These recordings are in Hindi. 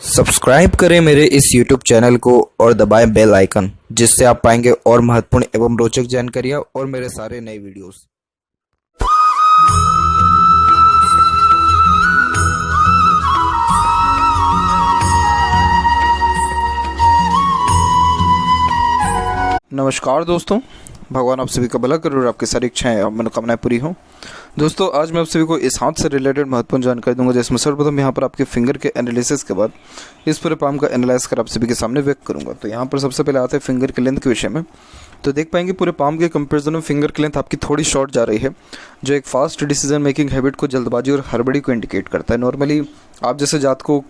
सब्सक्राइब करें मेरे इस YouTube चैनल को और दबाएं बेल आइकन, जिससे आप पाएंगे और महत्वपूर्ण एवं रोचक जानकारियां और मेरे सारे नए वीडियोस। नमस्कार दोस्तों, भगवान आप सभी का भला करे और आपकी सारी इच्छाएं और मनोकामनाएं पूरी हों। दोस्तों, आज मैं आप सभी को इस हाथ से रिलेटेड महत्वपूर्ण जानकारी दूंगा, जिसमें सर्वप्रथम यहाँ पर आपके फिंगर के एनालिसिस के बाद इस पूरे पाम का एनालाइज कर आप सभी के सामने व्यक्त करूंगा। तो यहाँ पर सबसे पहले आते हैं फिंगर के लेंथ के विषय में। तो देख पाएंगे पूरे पाम के कंपेरिजन में फिंगर की लेंथ आपकी थोड़ी शॉर्ट जा रही है, जो एक फास्ट डिसीजन मेकिंग हैबिट को, जल्दबाजी और हड़बड़ी को इंडिकेट करता है। नॉर्मली आप जैसे जातकों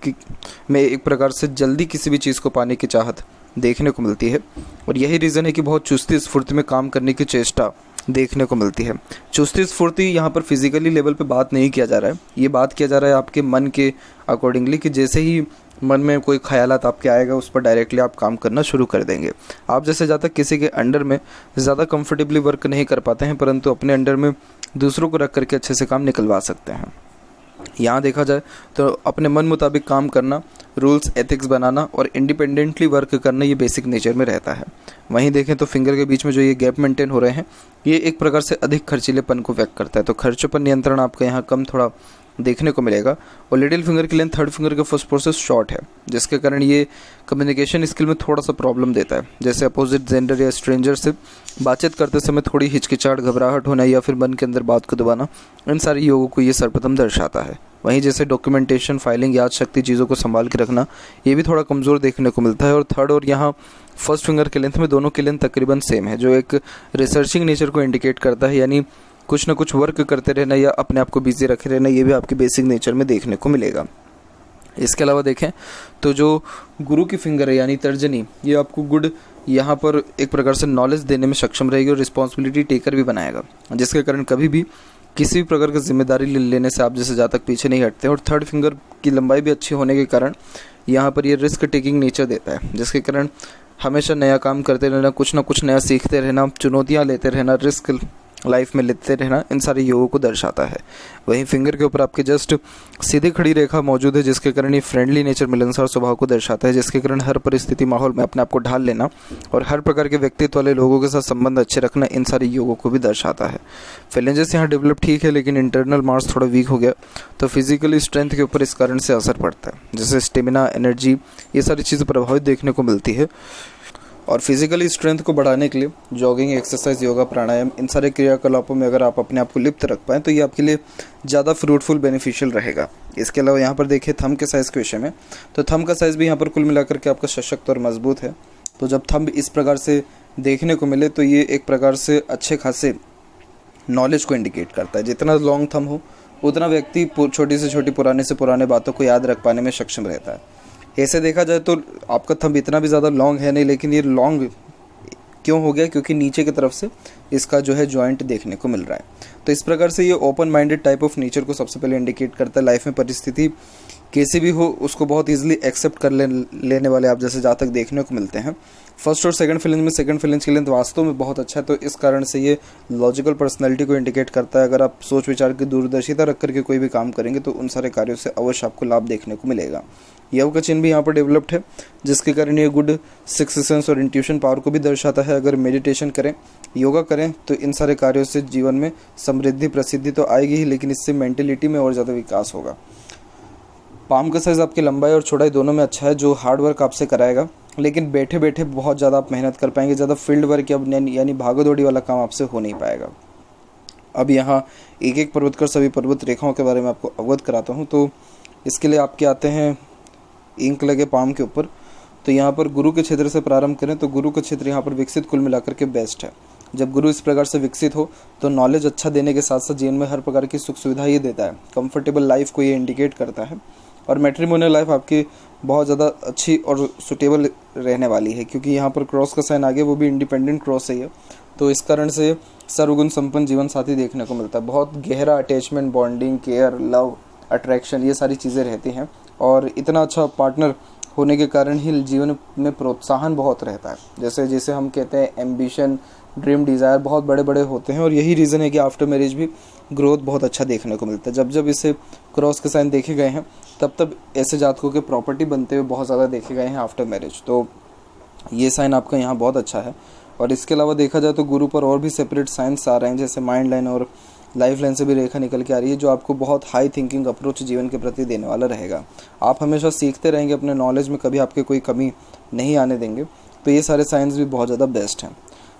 में एक प्रकार से जल्दी किसी भी चीज़ को पाने की चाहत देखने को मिलती है, और यही रीज़न है कि बहुत चुस्ती स्फूर्ति में काम करने की चेष्टा देखने को मिलती है। चुस्ती स्फूर्ति यहाँ पर फिजिकली लेवल पे बात नहीं किया जा रहा है, ये बात किया जा रहा है आपके मन के अकॉर्डिंगली, कि जैसे ही मन में कोई ख्यालात आपके आएगा उस पर डायरेक्टली आप काम करना शुरू कर देंगे। आप जैसे ज़्यादा किसी के अंडर में ज़्यादा कंफर्टेबली वर्क नहीं कर पाते हैं, परंतु अपने अंडर में दूसरों को रख करके अच्छे से काम निकलवा सकते हैं। यहाँ देखा जाए तो अपने मन मुताबिक काम करना, रूल्स एथिक्स बनाना और इंडिपेंडेंटली वर्क करना, ये बेसिक नेचर में रहता है। वहीं देखें तो फिंगर के बीच में जो ये गैप मेंटेन हो रहे हैं, ये एक प्रकार से अधिक खर्चीलेपन को व्यक्त करता है। तो खर्चों पर नियंत्रण आपका यहाँ कम थोड़ा देखने को मिलेगा। और लिटिल फिंगर की लेंथ थर्ड फिंगर के फर्स्ट प्रोसेस शॉर्ट है, जिसके कारण ये कम्युनिकेशन स्किल में थोड़ा सा प्रॉब्लम देता है। जैसे अपोजिट जेंडर या स्ट्रेंजर से बातचीत करते समय थोड़ी हिचकिचाहट, घबराहट होना या फिर मन के अंदर बात को दबाना, इन सारी योगों को ये सर्वप्रथम दर्शाता है। वहीं जैसे डॉक्यूमेंटेशन, फाइलिंग, याद शक्ति, चीज़ों को संभाल के रखना, ये भी थोड़ा कमज़ोर देखने को मिलता है। और थर्ड और यहाँ फर्स्ट फिंगर के लेंथ में दोनों की लेंथ तकरीबन सेम है, जो एक रिसर्चिंग नेचर को इंडिकेट करता है, यानी कुछ ना कुछ वर्क करते रहना या अपने आप को बिजी रखे रहना, ये भी आपके बेसिक नेचर में देखने को मिलेगा। इसके अलावा देखें तो जो गुरु की फिंगर है यानी तर्जनी, ये आपको गुड यहाँ पर एक प्रकार से नॉलेज देने में सक्षम रहेगी और रिस्पॉन्सिबिलिटी टेकर भी बनाएगा, जिसके कारण कभी भी किसी भी प्रकार की जिम्मेदारी लेने से आप जैसे ज़्यादा तक पीछे नहीं हटते। और थर्ड फिंगर की लंबाई भी अच्छी होने के कारण यहाँ पर ये रिस्क टेकिंग नेचर देता है, जिसके कारण हमेशा नया काम करते रहना, कुछ ना कुछ नया सीखते रहना, चुनौतियाँ लेते रहना, रिस्क लाइफ में लेते रहना, इन सारे योगों को दर्शाता है। वहीं फिंगर के ऊपर आपके जस्ट सीधी खड़ी रेखा मौजूद है, जिसके कारण ये फ्रेंडली नेचर, मिलनसार स्वभाव को दर्शाता है, जिसके कारण हर परिस्थिति माहौल में अपने आप को ढाल लेना और हर प्रकार के व्यक्तित्व वाले लोगों के साथ संबंध अच्छे रखना, इन सारे योगों को भी दर्शाता है। फैलेंजेस यहाँ डेवलप ठीक है, लेकिन इंटरनल मार्स थोड़ा वीक हो गया, तो फिजिकली स्ट्रेंथ के ऊपर इस कारण से असर पड़ता है। जैसे स्टेमिना, एनर्जी, ये सारी चीज़ें प्रभावित देखने को मिलती है। और फिजिकली स्ट्रेंथ को बढ़ाने के लिए जॉगिंग, एक्सरसाइज, योगा, प्राणायाम, इन सारे क्रियाकलापों में अगर आप अपने आप को लिप्त रख पाएँ तो ये आपके लिए ज़्यादा फ्रूटफुल, बेनिफिशियल रहेगा। इसके अलावा यहाँ पर देखिए थंब के साइज़ के विषय में, तो थंब का साइज़ भी यहाँ पर कुल मिलाकर के आपका सशक्त और मजबूत है। तो जब थंब इस प्रकार से देखने को मिले तो ये एक प्रकार से अच्छे खासे नॉलेज को इंडिकेट करता है। जितना लॉन्ग थंब हो उतना व्यक्ति छोटी से छोटी, पुराने से पुराने बातों को याद रख पाने में सक्षम रहता है। ऐसे देखा जाए तो आपका थंब इतना भी ज़्यादा लॉन्ग है नहीं, लेकिन ये लॉन्ग क्यों हो गया, क्योंकि नीचे की तरफ से इसका जो है जॉइंट देखने को मिल रहा है। तो इस प्रकार से ये open minded type of nature को सबसे पहले इंडिकेट करता है। लाइफ में परिस्थिति कैसी भी हो उसको बहुत इजीली एक्सेप्ट कर लेने वाले आप जैसे जातक देखने को मिलते हैं। फर्स्ट और सेकंड फिलेंज में सेकंड फिलेंज की लेंथ वास्तव में बहुत अच्छा है, तो इस कारण से ये लॉजिकल पर्सनैलिटी को इंडिकेट करता है। अगर आप सोच विचार की दूरदर्शिता रख करके कोई भी काम करेंगे तो उन सारे कार्यों से अवश्य आपको लाभ देखने को मिलेगा। यव का चिन्ह भी यहाँ पर डेवलप्ड है, जिसके कारण ये गुड सिक्स्थ सेंस और इंट्यूशन पावर को भी दर्शाता है। अगर मेडिटेशन करें, योगा करें तो इन सारे कार्यों से जीवन में समृद्धि, प्रसिद्धि तो आएगी ही, लेकिन इससे मेंटेलिटी में और ज़्यादा विकास होगा। पाम का साइज़ आपकी लंबाई और चौड़ाई दोनों में अच्छा है, जो हार्ड वर्क आपसे कराएगा, लेकिन बैठे बैठे बहुत ज़्यादा आप मेहनत कर पाएंगे। ज़्यादा फील्ड वर्क यानी भागदौड़ी वाला काम आपसे हो नहीं पाएगा। अब यहाँ एक एक पर्वत कर सभी पर्वत रेखाओं के बारे में आपको अवगत कराता हूँ। तो इसके लिए आपके आते हैं इंक लगे पाम के ऊपर। तो यहाँ पर गुरु के क्षेत्र से प्रारंभ करें तो गुरु का क्षेत्र यहाँ पर विकसित कुल मिलाकर के बेस्ट है। जब गुरु इस प्रकार से विकसित हो तो नॉलेज अच्छा देने के साथ साथ जीवन में हर प्रकार की सुख सुविधा ये देता है। कंफर्टेबल लाइफ को ये इंडिकेट करता है, और मैट्रिमोनियल लाइफ आपकी बहुत ज़्यादा अच्छी और सुटेबल रहने वाली है, क्योंकि यहाँ पर क्रॉस का साइन आगे, वो भी इंडिपेंडेंट क्रॉस है। तो इस कारण से सर्वगुण संपन्न जीवन साथी देखने को मिलता है। बहुत गहरा attachment, bonding, care, love, attraction, ये सारी चीज़ें रहती हैं, और इतना अच्छा पार्टनर होने के कारण ही जीवन में प्रोत्साहन बहुत रहता है। जैसे जैसे हम कहते हैं एम्बिशन, ड्रीम डिज़ायर बहुत बड़े बड़े होते हैं, और यही रीज़न है कि आफ्टर मैरिज भी ग्रोथ बहुत अच्छा देखने को मिलता है। जब जब इसे क्रॉस के साइन देखे गए हैं तब तब ऐसे जातकों के प्रॉपर्टी बनते हुए बहुत ज़्यादा देखे गए हैं आफ्टर मैरिज। तो ये साइन आपका यहाँ बहुत अच्छा है। और इसके अलावा देखा जाए तो गुरु पर और भी सेपरेट साइंस आ रहे हैं, जैसे माइंड लाइन और लाइफ लाइन से भी रेखा निकल के आ रही है, जो आपको बहुत हाई थिंकिंग अप्रोच जीवन के प्रति देने वाला रहेगा। आप हमेशा सीखते रहेंगे, अपने नॉलेज में कभी आपके कोई कमी नहीं आने देंगे। तो ये सारे साइंस भी बहुत ज़्यादा बेस्ट हैं।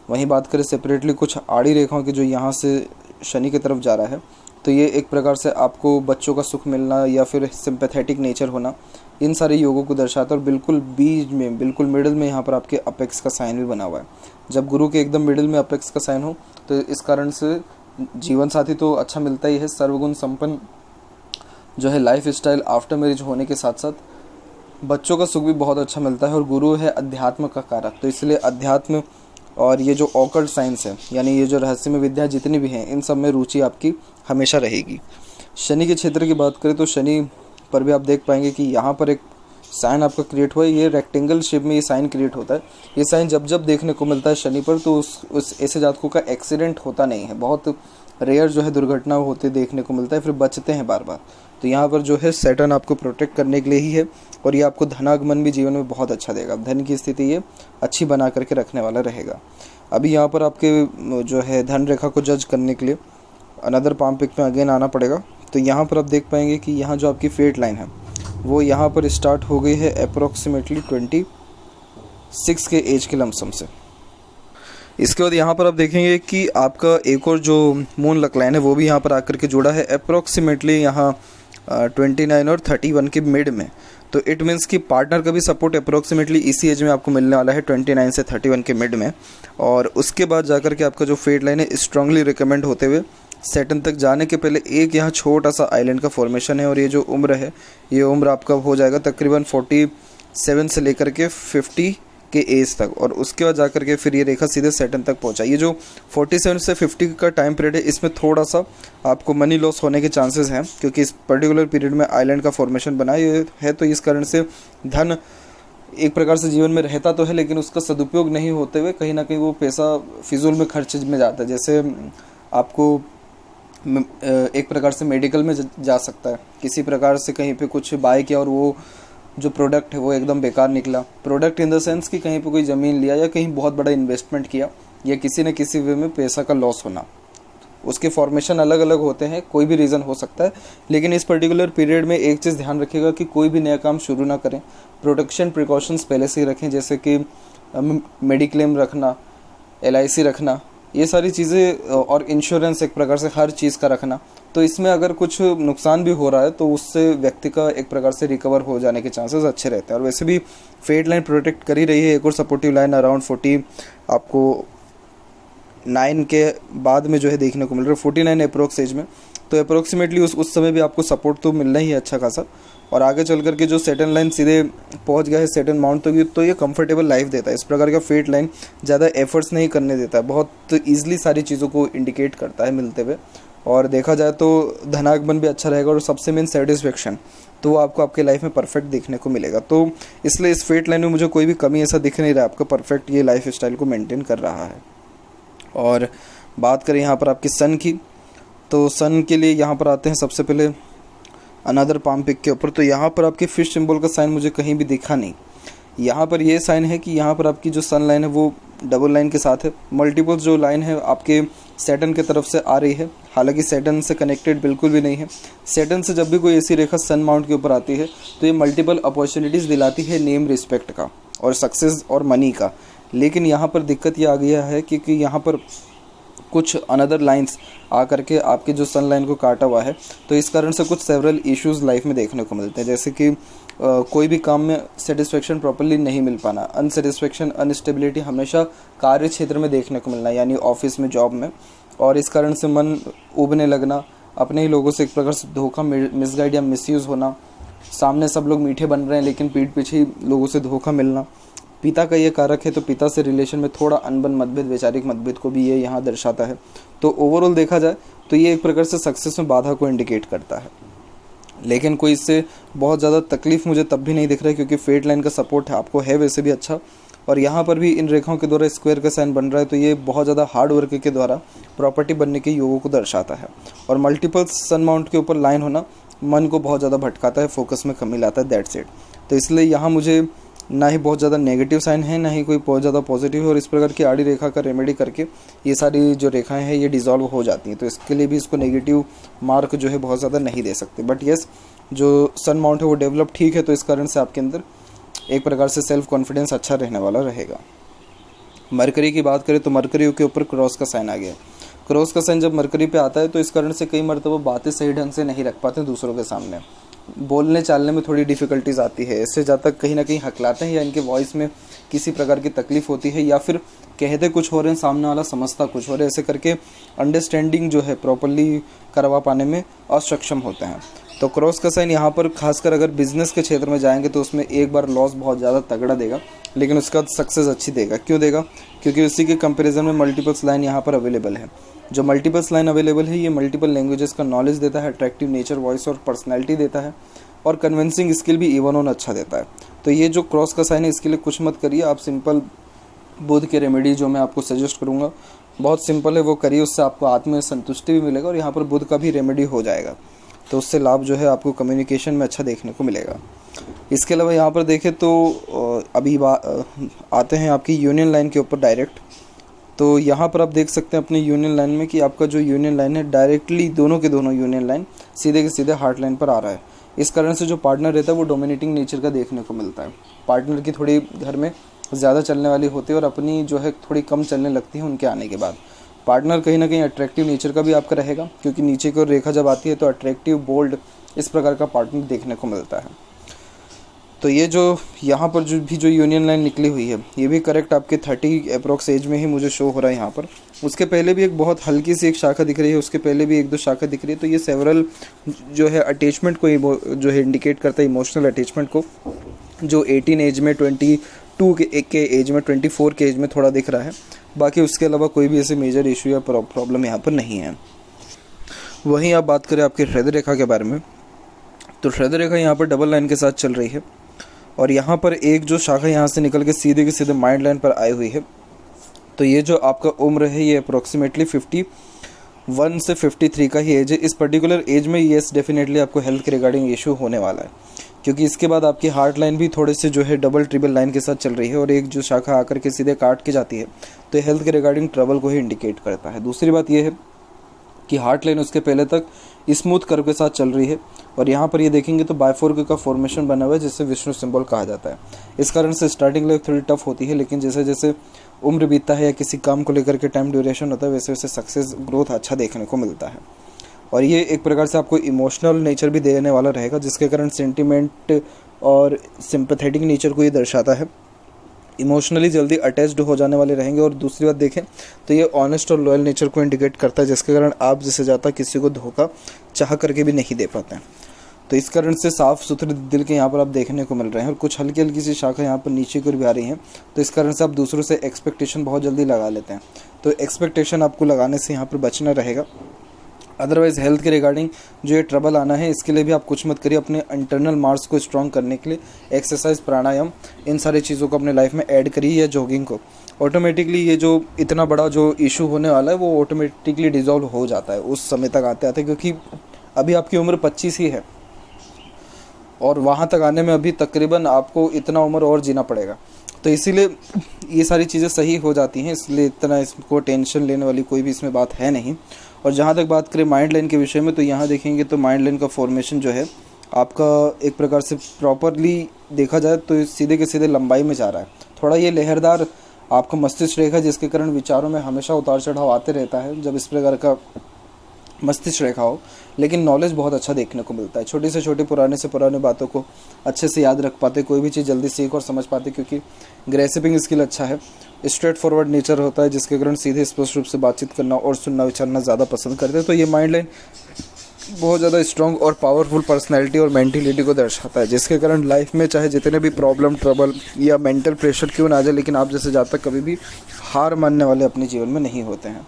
वहीं बात करें सेपरेटली कुछ आड़ी रेखाओं की जो यहाँ से शनि की तरफ जा रहा है, तो ये एक प्रकार से आपको बच्चों का सुख मिलना या फिर सिंपैथेटिक नेचर होना, इन सारे योगों को दर्शाता है। और बिल्कुल बीच में, बिल्कुल मिडिल में यहाँ पर आपके अपेक्स का साइन भी बना हुआ है। जब गुरु के एकदम मिडिल में अपेक्स का साइन हो तो इस कारण से जीवन साथी तो अच्छा मिलता ही है, सर्वगुण संपन्न जो है लाइफ स्टाइल आफ्टर मैरिज होने के साथ साथ बच्चों का सुख भी बहुत अच्छा मिलता है। और गुरु है अध्यात्म का कारक, तो इसलिए अध्यात्म और ये जो ऑकल्ट साइंस है, यानी ये जो रहस्यमय विद्या जितनी भी हैं, इन सब में रुचि आपकी हमेशा रहेगी। शनि के क्षेत्र की बात करें तो शनि पर भी आप देख पाएंगे कि यहाँ पर एक साइन आपका क्रिएट हुआ है। ये रेक्टेंगल शेप में ये साइन क्रिएट होता है। ये साइन जब जब देखने को मिलता है शनि पर, तो उस ऐसे जातकों का एक्सीडेंट होता नहीं है, बहुत रेयर जो है दुर्घटना होते देखने को मिलता है, फिर बचते हैं बार बार। तो यहाँ पर जो है सैटर्न आपको प्रोटेक्ट करने के लिए ही है, और ये आपको धनागमन भी जीवन में बहुत अच्छा देगा। धन की स्थिति ये अच्छी बना करके रखने वाला रहेगा। अभी यहाँ पर आपके जो है धन रेखा को जज करने के लिए अनदर पाम पिक में अगेन आना पड़ेगा। तो यहाँ पर आप देख पाएंगे कि यहाँ जो आपकी फेट लाइन है वो यहाँ पर स्टार्ट हो गई है अप्रोक्सीमेटली 26 के एज के लमसम से। इसके बाद यहाँ पर आप देखेंगे कि आपका एक और जो मून लक लाइन है वो भी यहाँ पर आकर के जुड़ा है अप्रोक्सीमेटली यहाँ 29 और 31 के मिड में। तो इट मीन्स कि पार्टनर का भी सपोर्ट अप्रोक्सीमेटली इसी एज में आपको मिलने वाला है 29 से 31 के मिड में। और उसके बाद जाकर के आपका जो फेट लाइन है स्ट्रांगली रिकमेंड होते हुए सैटर्न तक जाने के पहले एक यहाँ छोटा सा आइलैंड का फॉर्मेशन है। और ये जो उम्र है, ये उम्र आपका हो जाएगा तकरीबन 47 से लेकर के 50 के एज तक, और उसके बाद जाकर के फिर ये रेखा सीधे सैटर्न तक पहुंचा। ये जो 47 से 50 का टाइम पीरियड है, इसमें थोड़ा सा आपको मनी लॉस होने के चांसेस हैं, क्योंकि इस पर्टिकुलर पीरियड में आइलैंड का फॉर्मेशन बना है। तो इस कारण से धन एक प्रकार से जीवन में रहता तो है, लेकिन उसका सदुपयोग नहीं होते हुए कहीं ना कहीं वो पैसा फिजूल में खर्च में जाता है। जैसे आपको एक प्रकार से मेडिकल में जा सकता है, किसी प्रकार से कहीं पे कुछ बाय किया और वो जो प्रोडक्ट है वो एकदम बेकार निकला। प्रोडक्ट इन द सेंस कि कहीं पे कोई ज़मीन लिया या कहीं बहुत बड़ा इन्वेस्टमेंट किया, या किसी न किसी वे में पैसा का लॉस होना। उसके फॉर्मेशन अलग अलग होते हैं, कोई भी रीज़न हो सकता है। लेकिन इस पर्टिकुलर पीरियड में एक चीज़ ध्यान रखिएगा कि कोई भी नया काम शुरू ना करें, प्रोटेक्शन प्रिकॉशंस पहले से ही रखें, जैसे कि मेडिक्लेम रखना, LIC रखना, ये सारी चीज़ें, और इंश्योरेंस एक प्रकार से हर चीज़ का रखना। तो इसमें अगर कुछ नुकसान भी हो रहा है तो उससे व्यक्ति का एक प्रकार से रिकवर हो जाने के चांसेस अच्छे रहते हैं। और वैसे भी फेट लाइन प्रोटेक्ट कर ही रही है। एक और सपोर्टिव लाइन अराउंड 40 आपको 9 के बाद में जो है देखने को मिल रहा है, 49 अप्रोक्स एज में। तो अप्रोक्सीमेटली उस समय भी आपको सपोर्ट तो मिलना ही है अच्छा खासा। और आगे चल करके जो सैटर्न लाइन सीधे पहुंच गया है सैटर्न माउंट तो ये कंफर्टेबल लाइफ देता है। इस प्रकार का फेट लाइन ज़्यादा एफर्ट्स नहीं करने देता है, बहुत ईजिली सारी चीज़ों को इंडिकेट करता है मिलते हुए। और देखा जाए तो धनागमन भी अच्छा रहेगा, और सबसे मेन सेटिस्फेक्शन तो वो आपको आपके लाइफ में परफेक्ट देखने को मिलेगा। तो इसलिए इस फेट लाइन में मुझे कोई भी कमी ऐसा दिख नहीं रहा, आपका परफेक्ट ये लाइफ स्टाइल को मेंटेन कर रहा है। और बात करें यहाँ पर आपकी सन की, तो सन के लिए यहाँ पर आते हैं सबसे पहले अनदर पाम पिक के ऊपर। तो यहाँ पर आपके फिश सिंबल का साइन मुझे कहीं भी दिखा नहीं। यहाँ पर ये साइन है कि यहाँ पर आपकी जो सन लाइन है वो डबल लाइन के साथ है। मल्टीपल जो लाइन है आपके सैटर्न की तरफ से आ रही है, हालांकि सैटर्न से कनेक्टेड बिल्कुल भी नहीं है। सैटर्न से जब भी कोई ऐसी रेखा सन माउंट के ऊपर आती है तो ये मल्टीपल अपॉर्चुनिटीज़ दिलाती है नेम रिस्पेक्ट का और सक्सेस और मनी का। लेकिन यहाँ पर दिक्कत ये आ गया है क्योंकि यहाँ पर कुछ अनदर लाइंस आकर के आपके जो सन लाइन को काटा हुआ है, तो इस कारण से कुछ सेवरल इश्यूज लाइफ में देखने को मिलते हैं, जैसे कि कोई भी काम में सेटिस्फेक्शन प्रॉपर्ली नहीं मिल पाना, अनसेटिस्फेक्शन, अनस्टेबिलिटी हमेशा कार्य क्षेत्र में देखने को मिलना, यानी ऑफिस में, जॉब में। और इस कारण से मन उबने लगना, अपने ही लोगों से एक प्रकार से धोखा, मिसगाइड या मिसयूज़ होना, सामने सब लोग मीठे बन रहे हैं लेकिन पीठ पीछे ही लोगों से धोखा मिलना। पिता का ये कारक है तो पिता से रिलेशन में थोड़ा अनबन, मतभेद, वैचारिक मतभेद को भी ये यहाँ दर्शाता है। तो ओवरऑल देखा जाए तो ये एक प्रकार से सक्सेस में बाधा को इंडिकेट करता है। लेकिन कोई इससे बहुत ज़्यादा तकलीफ मुझे तब भी नहीं दिख रहा है क्योंकि फेट लाइन का सपोर्ट है आपको है वैसे भी अच्छा। और यहाँ पर भी इन रेखाओं के द्वारा स्क्वायर का साइन बन रहा है, तो ये बहुत ज़्यादा हार्ड वर्क के द्वारा प्रॉपर्टी बनने के योगों को दर्शाता है। और मल्टीपल सन माउंट के ऊपर लाइन होना मन को बहुत ज़्यादा भटकाता है, फोकस में कमी लाता है, दैट्स इट। तो इसलिए यहाँ मुझे ना ही बहुत ज़्यादा नेगेटिव साइन है, ना ही कोई बहुत ज़्यादा पॉजिटिव है, और इस प्रकार की आड़ी रेखा का रेमेडी करके ये सारी जो रेखाएं हैं ये डिज़ोल्व हो जाती हैं। तो इसके लिए भी इसको नेगेटिव मार्क जो है बहुत ज़्यादा नहीं दे सकते। बट येस, जो सन माउंट है वो डेवलप ठीक है, तो इस कारण से आपके अंदर एक प्रकार से सेल्फ कॉन्फिडेंस अच्छा रहने वाला रहेगा। मरकरी की बात करें तो मरकरी के ऊपर क्रॉस का साइन आ गया। क्रॉस का साइन जब मरकरी पे आता है तो इस कारण से कई मरतबा बातें सही ढंग से नहीं रख पाते दूसरों के सामने, बोलने चालने में थोड़ी डिफ़िकल्टीज आती है। इससे ज़्यादा कहीं ना कहीं हकलाते हैं या इनके वॉइस में किसी प्रकार की तकलीफ़ होती है, या फिर कहते कुछ हो रहे हैं सामने वाला समझता कुछ हो रहा है, ऐसे करके अंडरस्टैंडिंग जो है प्रॉपरली करवा पाने में असक्षम होते हैं। तो क्रॉस का साइन यहाँ पर खासकर अगर बिजनेस के क्षेत्र में जाएंगे तो उसमें एक बार लॉस बहुत ज़्यादा तगड़ा देगा, लेकिन उसका सक्सेस अच्छी देगा। क्यों देगा? क्योंकि उसी के कंपैरिजन में मल्टीपल्स लाइन यहाँ पर अवेलेबल है। जो मल्टीपल्स लाइन अवेलेबल है ये मल्टीपल लैंग्वेजेस का नॉलेज देता है, अट्रैक्टिव नेचर, वॉइस और पर्सनैलिटी देता है, और कन्विंसिंग स्किल भी इवन ऑन अच्छा देता है। तो ये जो क्रॉस का साइन है इसके लिए कुछ मत करिए, आप सिंपल बुध के रेमेडी जो मैं आपको सजेस्ट करूँगा बहुत सिंपल है, वो करिए, उससे आपको आत्म संतुष्टि भी मिलेगा और यहाँ पर बुध का भी रेमेडी हो जाएगा, तो उससे लाभ जो है आपको कम्युनिकेशन में अच्छा देखने को मिलेगा। इसके अलावा यहाँ पर देखें तो अभी आते हैं आपकी यूनियन लाइन के ऊपर डायरेक्ट। तो यहाँ पर आप देख सकते हैं अपनी यूनियन लाइन में कि आपका जो यूनियन लाइन है डायरेक्टली दोनों के दोनों यूनियन लाइन सीधे के सीधे हार्ट लाइन पर आ रहा है। इस कारण से जो पार्टनर रहता है वो डोमिनेटिंग नेचर का देखने को मिलता है। पार्टनर की थोड़ी घर में ज़्यादा चलने वाली होती है और अपनी जो है थोड़ी कम चलने लगती है उनके आने के बाद। पार्टनर कहीं ना कहीं अट्रैक्टिव नेचर का भी आपका रहेगा, क्योंकि नीचे की ओर रेखा जब आती है तो अट्रैक्टिव, बोल्ड, इस प्रकार का पार्टनर देखने को मिलता है। तो ये जो यहाँ पर जो यूनियन लाइन निकली हुई है ये भी करेक्ट आपके 30 अप्रोक्स एज में ही मुझे शो हो रहा है यहाँ पर। उसके पहले भी एक बहुत हल्की सी एक शाखा दिख रही है, उसके पहले भी एक दो शाखा दिख रही है। तो ये सेवरल जो है अटैचमेंट को जो है इंडिकेट करता है, इमोशनल अटैचमेंट को, जो 18 एज में, 22 के एज में, 24 के एज में थोड़ा दिख रहा है। बाकी उसके अलावा कोई भी ऐसे मेजर इशू या प्रॉब्लम यहाँ पर नहीं है। वहीं आप बात करें आपके हृदय रेखा के बारे में, तो हृदय रेखा यहाँ पर डबल लाइन के साथ चल रही है और यहाँ पर एक जो शाखा यहाँ से निकल के सीधे माइंड लाइन पर आई हुई है। तो ये जो आपका उम्र है ये अप्रोक्सीमेटली 51 से 53 का ही एज है। इस पर्टिकुलर एज में येस डेफिनेटली आपको हेल्थ के रिगार्डिंग इशू होने वाला है, क्योंकि इसके बाद आपकी हार्ट लाइन भी थोड़े से जो है डबल ट्रिपल लाइन के साथ चल रही है और एक जो शाखा आकर के सीधे काट के जाती है, तो हेल्थ के रिगार्डिंग ट्रबल को ही इंडिकेट करता है। दूसरी बात यह है कि हार्ट लाइन उसके पहले तक स्मूथ कर्व के साथ चल रही है और यहाँ पर ये देखेंगे तो बायफोर्क का फॉर्मेशन बना हुआ है जिससे विष्णु सिंबल कहा जाता है। इस कारण से स्टार्टिंग लाइफ थोड़ी टफ होती है, लेकिन जैसे जैसे उम्र बीतता है या किसी काम को लेकर के टाइम ड्यूरेशन होता है वैसे वैसे सक्सेस ग्रोथ अच्छा देखने को मिलता है। और ये एक प्रकार से आपको इमोशनल नेचर भी देने वाला रहेगा, जिसके कारण सेंटिमेंट और सिंपैथेटिक नेचर को ये दर्शाता है। इमोशनली जल्दी अटैच्ड हो जाने वाले रहेंगे। और दूसरी बात देखें तो ये ऑनेस्ट और लॉयल नेचर को इंडिकेट करता है, जिसके कारण आप जिससे ज़्यादा किसी को धोखा चाह करके भी नहीं दे पाते हैं। तो इस कारण से साफ़ सुथरे दिल के यहाँ पर आप देखने को मिल रहे हैं और कुछ हल्की हल्की सी शाखा यहाँ पर नीचे की ओर भी आ रही हैं। तो इस कारण से आप दूसरों से एक्सपेक्टेशन बहुत जल्दी लगा लेते हैं, तो एक्सपेक्टेशन आपको लगाने से यहाँ पर बचना रहेगा। अदरवाइज़ हेल्थ के रिगार्डिंग जो ये ट्रबल आना है इसके लिए भी आप कुछ मत करिए। अपने इंटरनल मार्क्स को स्ट्रॉन्ग करने के लिए एक्सरसाइज, प्राणायाम, इन सारी चीज़ों को अपने लाइफ में ऐड करिए या जॉगिंग को। ऑटोमेटिकली ये जो इतना बड़ा जो इशू होने वाला है वो ऑटोमेटिकली डिजॉल्व हो जाता है उस समय तक आते आते, क्योंकि अभी आपकी उम्र 25 ही है और वहाँ तक आने में अभी तकरीबन आपको इतना उम्र और जीना पड़ेगा। तो इसीलिए ये सारी चीज़ें सही हो जाती हैं, इसलिए इतना इसको टेंशन लेने वाली कोई भी इसमें बात है नहीं। और जहाँ तक बात करें माइंड लाइन के विषय में, तो यहाँ देखेंगे तो माइंड लाइन का फॉर्मेशन जो है आपका एक प्रकार से प्रॉपरली देखा जाए तो सीधे के सीधे लंबाई में जा रहा है। थोड़ा ये लहरदार आपका मस्तिष्क रेखा, जिसके कारण विचारों में हमेशा उतार चढ़ाव आते रहता है जब इस प्रकार का मस्तिष्क रेखा हो, लेकिन नॉलेज बहुत अच्छा देखने को मिलता है। छोटी से छोटी, पुराने से पुराने बातों को अच्छे से याद रख पाते, कोई भी चीज़ जल्दी सीख और समझ पाते, क्योंकि ग्रेसिपिंग स्किल अच्छा है। स्ट्रेट फॉरवर्ड नेचर होता है, जिसके कारण सीधे स्पष्ट रूप से बातचीत करना और सुनना विचारना ज़्यादा पसंद करते हैं। तो ये माइंड लाइन बहुत ज़्यादा स्ट्रॉन्ग और पावरफुल पर्सनैलिटी और मेंटिलिटी को दर्शाता है, जिसके कारण लाइफ में चाहे जितने भी प्रॉब्लम, ट्रबल या मेंटल प्रेशर क्यों ना आ जाए, लेकिन आप जैसे ज़्यादा कभी भी हार मानने वाले अपने जीवन में नहीं होते हैं।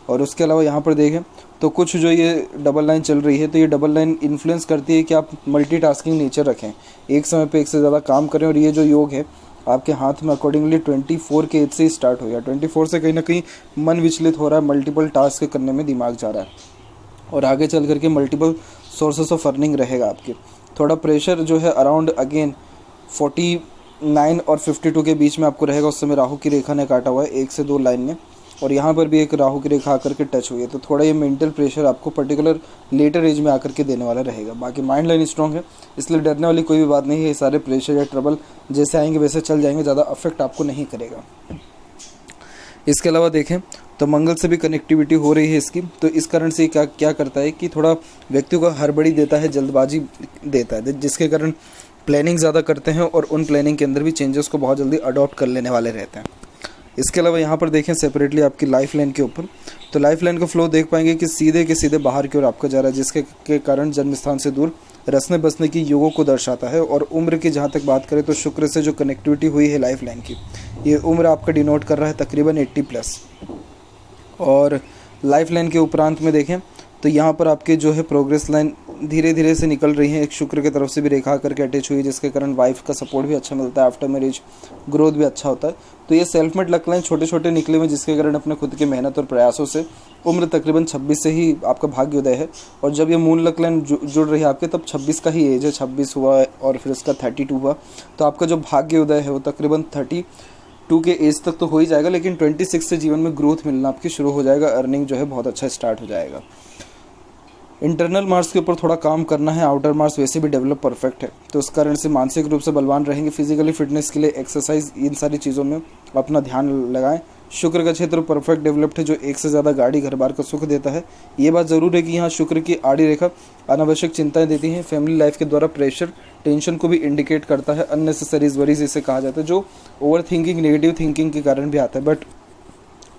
और उसके अलावा यहाँ पर देखें तो कुछ जो ये डबल लाइन चल रही है, तो ये डबल लाइन इन्फ्लुएंस करती है कि आप मल्टीटास्किंग नेचर रखें, एक समय पे एक से ज़्यादा काम करें। और ये जो योग है आपके हाथ में अकॉर्डिंगली 24 के एज से ही स्टार्ट हो गया। 24 से कहीं ना कहीं मन विचलित हो रहा है, मल्टीपल टास्क करने में दिमाग जा रहा है और आगे चल करके मल्टीपल सोर्सेस ऑफ अर्निंग रहेगा आपके। थोड़ा प्रेशर जो है अराउंड अगेन 49 और 52 के बीच में आपको रहेगा। उस समय राहु की रेखा ने काटा हुआ है 1 से 2 लाइन में, और यहाँ पर भी एक राहु की रेखा आकर के टच हुई है। तो थोड़ा ये मेंटल प्रेशर आपको पर्टिकुलर लेटर एज में आकर के देने वाला रहेगा। बाकी माइंड लाइन स्ट्रॉन्ग है, इसलिए डरने वाली कोई भी बात नहीं है। ये सारे प्रेशर या ट्रबल जैसे आएंगे वैसे चल जाएंगे, ज़्यादा अफेक्ट आपको नहीं करेगा। इसके अलावा देखें तो मंगल से भी कनेक्टिविटी हो रही है इसकी, तो इस कारण से क्या करता है कि थोड़ा व्यक्ति को हड़बड़ी देता है, जल्दबाजी देता है, जिसके कारण प्लानिंग ज़्यादा करते हैं और उन प्लानिंग के अंदर भी चेंजेस को बहुत जल्दी अडॉप्ट कर लेने वाले रहते हैं। इसके अलावा यहाँ पर देखें सेपरेटली आपकी लाइफ लाइन के ऊपर, तो लाइफ लाइन का फ्लो देख पाएंगे कि सीधे के सीधे बाहर की ओर आपका जा रहा है, जिसके कारण जन्म स्थान से दूर रसने बसने की योगों को दर्शाता है। और उम्र की जहाँ तक बात करें तो शुक्र से जो कनेक्टिविटी हुई है लाइफ लाइन की, ये उम्र आपका डिनोट कर रहा है तकरीबन 80+। और लाइफ लाइन के उपरांत में देखें तो यहाँ पर आपके जो है प्रोग्रेस लाइन धीरे धीरे से निकल रही है। एक शुक्र की तरफ से भी रेखा करके अटैच हुई है, जिसके कारण वाइफ का सपोर्ट भी अच्छा मिलता है, आफ्टर मैरिज ग्रोथ भी अच्छा होता है। तो ये सेल्फ मेड लक लाइन छोटे छोटे निकले हुए, जिसके कारण अपने खुद की मेहनत और प्रयासों से उम्र तकरीबन 26 से ही आपका भाग्योदय है। और जब ये मून लक लाइन जुड़ रही है आपके, तब 26 का ही एज है, 26 हुआ और फिर उसका 32 हुआ, तो आपका जो भाग्योदय है वो तकरीबन 32 के एज तक तो हो ही जाएगा, लेकिन 26 से जीवन में ग्रोथ मिलना आपकी शुरू हो जाएगा। अर्निंग जो है बहुत अच्छा स्टार्ट हो जाएगा। इंटरनल मार्क्स के ऊपर थोड़ा काम करना है, आउटर मार्क्स वैसे भी डेवलप परफेक्ट है, तो उस कारण से मानसिक रूप से बलवान रहेंगे। फिजिकली फिटनेस के लिए एक्सरसाइज, इन सारी चीज़ों में अपना ध्यान लगाएं। शुक्र का क्षेत्र परफेक्ट डेवलप्ड है, जो एक से ज़्यादा गाड़ी घर बार का सुख देता है। ये बात ज़रूर है कि यहाँ शुक्र की आड़ी रेखा अनावश्यक चिंताएं देती हैं। फैमिली लाइफ के द्वारा प्रेशर टेंशन को भी इंडिकेट करता है। अननेसेसरीज वरीज इसे कहा जाता है, जो ओवर थिंकिंग नेगेटिव थिंकिंग के कारण भी आता है। बट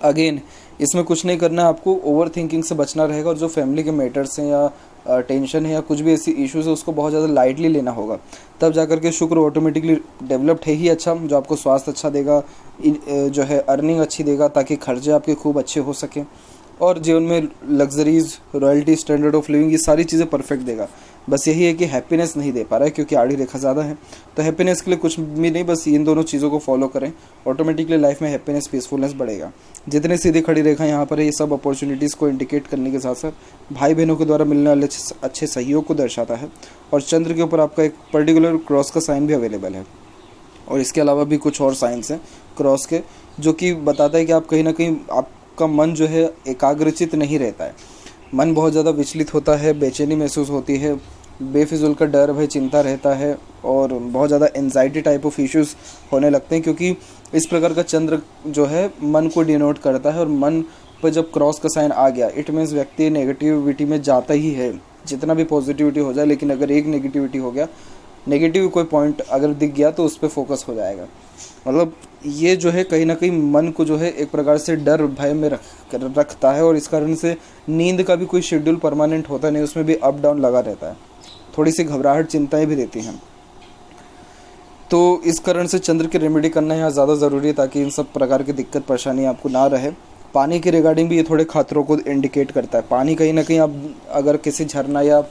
अगेन इसमें कुछ नहीं करना है, आपको ओवर थिंकिंग से बचना रहेगा। और जो फैमिली के मैटर्स हैं या टेंशन है या कुछ भी ऐसी इश्यूज़ है, उसको बहुत ज़्यादा लाइटली लेना होगा, तब जाकर के शुक्र ऑटोमेटिकली डेवलप्ड है ही अच्छा, जो आपको स्वास्थ्य अच्छा देगा, जो है अर्निंग अच्छी देगा, ताकि खर्चे आपके खूब अच्छे हो सकें और जीवन में luxuries, royalty, standard of living, ये सारी चीज़ें परफेक्ट देगा। बस यही है कि हैप्पीनेस नहीं दे पा रहा है, क्योंकि आड़ी रेखा ज़्यादा है। तो हैप्पीनेस के लिए कुछ भी नहीं, बस इन दोनों चीज़ों को फॉलो करें, ऑटोमेटिकली लाइफ में हैप्पीनेस, पीसफुलनेस बढ़ेगा। जितने सीधी खड़ी रेखा यहाँ पर है, ये सब अपॉर्चुनिटीज़ को इंडिकेट करने के साथ साथ भाई बहनों के द्वारा मिलने वाले अच्छे सहयोग को दर्शाता है। और चंद्र के ऊपर आपका एक पर्टिकुलर क्रॉस का साइन भी अवेलेबल है, और इसके अलावा भी कुछ और साइंस हैं क्रॉस के, जो कि बताता है कि आप कहीं ना कहीं आपका मन जो है एकाग्रचित नहीं रहता है। मन बहुत ज़्यादा विचलित होता है, बेचैनी महसूस होती है, बेफिजुल का डर भय चिंता रहता है, और बहुत ज़्यादा एंजाइटी टाइप ऑफ इश्यूज़ होने लगते हैं, क्योंकि इस प्रकार का चंद्र जो है मन को डिनोट करता है। और मन पर जब क्रॉस का साइन आ गया, इट मीन्स व्यक्ति नेगेटिविटी में जाता ही है, जितना भी पॉजिटिविटी हो जाए, लेकिन अगर एक नेगेटिविटी हो गया, नेगेटिव कोई पॉइंट अगर दिख गया तो उस पर फोकस हो जाएगा। मतलब ये जो है कहीं ना कहीं मन को जो है एक प्रकार से डर भय में रखता है, और इस कारण से नींद का भी कोई शेड्यूल परमानेंट होता नहीं, उसमें भी अप डाउन लगा रहता है, थोड़ी सी घबराहट चिंताएं भी देती हैं। तो इस कारण से चंद्र की रेमेडी करना यहाँ ज़्यादा ज़रूरी है, ताकि इन सब प्रकार की दिक्कत परेशानी आपको ना रहे। पानी के रिगार्डिंग भी ये थोड़े खतरों को इंडिकेट करता है। पानी कहीं ना कहीं आप अगर किसी झरना या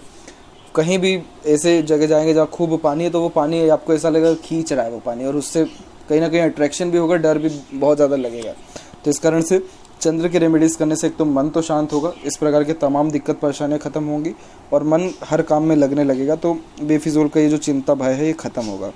कहीं भी ऐसे जगह जाएंगे जहाँ खूब पानी है, तो वो पानी आपको ऐसा लगेगा खींच रहा है वो पानी, और उससे कहीं ना कहीं अट्रैक्शन भी होगा, डर भी बहुत ज़्यादा लगेगा। तो इस कारण से चंद्र के रेमेडीज़ करने से एक तो मन तो शांत होगा, इस प्रकार के तमाम दिक्कत परेशानियाँ ख़त्म होंगी, और मन हर काम में लगने लगेगा, तो बेफिजूल का ये जो चिंता भय है ये ख़त्म होगा।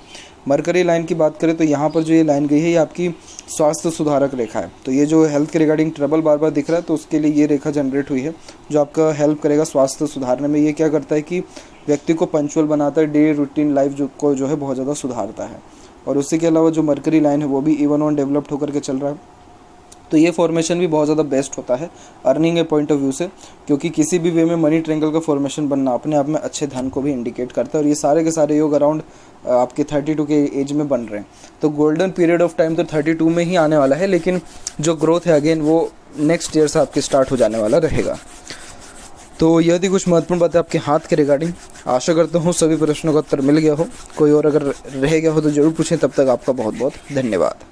मरकरी लाइन की बात करें तो यहाँ पर जो ये लाइन गई है, ये आपकी स्वास्थ्य सुधारक रेखा है। तो ये जो हेल्थ के रिगार्डिंग ट्रबल बार बार दिख रहा है, तो उसके लिए ये रेखा जनरेट हुई है, जो आपका हेल्प करेगा स्वास्थ्य सुधारने में। ये क्या करता है कि व्यक्ति को पंचुअल बनाता है, डे रूटीन लाइफ जो है बहुत ज़्यादा सुधारता है। और उसी के अलावा जो मरकरी लाइन है वो भी इवन ऑन डेवलप्ड होकर के चल रहा है, तो ये फॉर्मेशन भी बहुत ज़्यादा बेस्ट होता है अर्निंग के पॉइंट ऑफ व्यू से, क्योंकि किसी भी वे में मनी ट्रायंगल का फॉर्मेशन बनना अपने आप में अच्छे धन को भी इंडिकेट करता है। और ये सारे के सारे योग अराउंड आपके 32 के एज में बन रहे हैं, तो गोल्डन पीरियड ऑफ टाइम तो 32 में ही आने वाला है, लेकिन जो ग्रोथ है अगेन वो नेक्स्ट ईयर से आपके स्टार्ट हो जाने वाला रहेगा। तो यह थी कुछ महत्वपूर्ण बातें आपके हाथ के रिगार्डिंग। आशा करता हूँ सभी प्रश्नों का उत्तर मिल गया हो। कोई और अगर रह गया हो तो ज़रूर पूछें। तब तक आपका बहुत बहुत धन्यवाद।